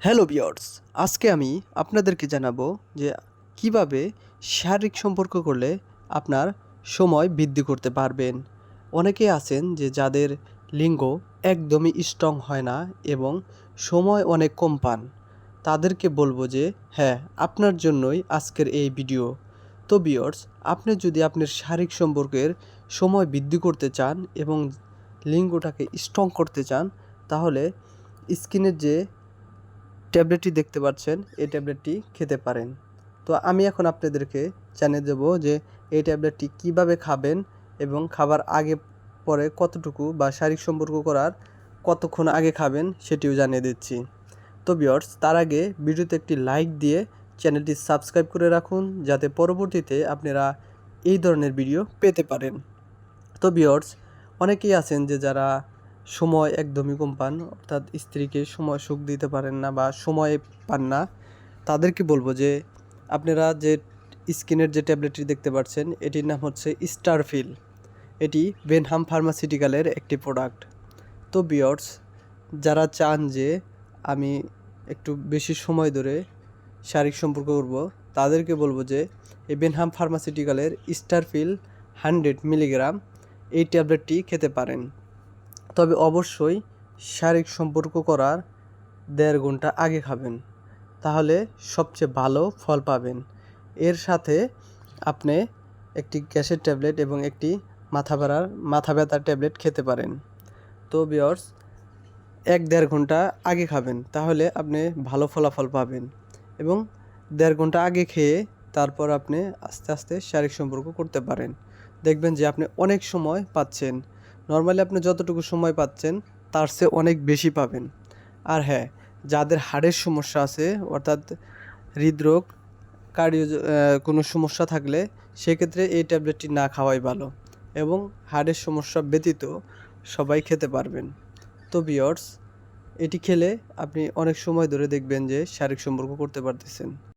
Hello viewers, আজকে আমি আপনাদেরকে জানাবো যে কিভাবে শারীরিক সম্পর্ক করলে আপনার সময় বৃদ্ধি করতে পারবেন। অনেকেই আছেন যে যাদের লিঙ্গ একদমই স্ট্রং হয় না এবং সময় অনেক কম পান। তাদেরকে বলবো যে হ্যাঁ, আপনার জন্যই আজকের এই ভিডিও। তো ভিউয়ার্স, আপনি যদি আপনার শারীরিক সম্পর্কের সময় বৃদ্ধি করতে চান এবং লিঙ্গটাকে স্ট্রং করতে চান, তাহলে স্কিনের যে ট্যাবলেটটি দেখতে পাচ্ছেন, এই ট্যাবলেটটি খেতে পারেন। তো আমি এখন আপনাদেরকে জানিয়ে দেব যে এই ট্যাবলেটটি কিভাবে খাবেন এবং খাবার আগে পরে কতটুকু বা শারীরিক সম্পর্ক করার কতক্ষণ আগে খাবেন সেটিও জানিয়ে দিচ্ছি। তো ভিউয়ার্স, তার আগে ভিডিওতে একটি লাইক দিয়ে চ্যানেলটি সাবস্ক্রাইব করে রাখুন, যাতে পরবর্তীতে আপনারা এই ধরনের ভিডিও পেতে পারেন। তো ভিউয়ার্স, অনেকেই আছেন যে যারা সময় একদমই কম পান, অর্থাৎ স্ত্রীকে সময় সুখ দিতে পারেন না বা সময় পান না। তাদেরকে বলবো যে আপনারা যে স্কিনের যে ট্যাবলেটটি দেখতে পাচ্ছেন, এটির নাম হচ্ছে স্টারফিল। এটি বেনহাম ফার্মাসিউটিক্যালের একটি প্রোডাক্ট। তো ভিউয়ার্স, যারা চান যে আমি একটু বেশি সময় ধরে শারীরিক সম্পর্ক করব, তাদেরকে বলবো যে এই বেনহাম ফার্মাসিউটিক্যালের স্টারফিল 100 মিলিগ্রাম এই ট্যাবলেটটি খেতে পারেন। তবে অবশ্যই শারীরিক সম্পর্ক করার 1.5 ঘন্টা আগে খাবেন, তাহলে সবচেয়ে ভালো ফল পাবেন। এর সাথে আপনি একটি গ্যাসের ট্যাবলেট এবং একটি মাথা ব্যথার ট্যাবলেট খেতে পারেন। তো ভিউয়ার্স, 1-1.5 ঘন্টা আগে খাবেন, তাহলে আপনি ভালো ফলাফল পাবেন এবং 1.5 ঘন্টা আগে খেয়ে তারপর আপনি আস্তে আস্তে শারীরিক সম্পর্ক করতে পারেন। দেখবেন যে আপনি অনেক সময় পাচ্ছেন। নর্মালি আপনি যতটুকু সময় পাচ্ছেন তার চেয়ে অনেক বেশি পাবেন। আর হ্যাঁ, যাদের হাড়ের সমস্যা আছে, অর্থাৎ হৃদরোগ, কার্ডিও কোনো সমস্যা থাকলে সেক্ষেত্রে এই ট্যাবলেটটি না খাওয়াই ভালো এবং হাড়ের সমস্যা ব্যতীত সবাই খেতে পারবেন। তো ভিউয়ার্স, এটি খেলে আপনি অনেক সময় ধরে দেখবেন যে শারীরিক সম্পর্ক করতে পারতেছেন।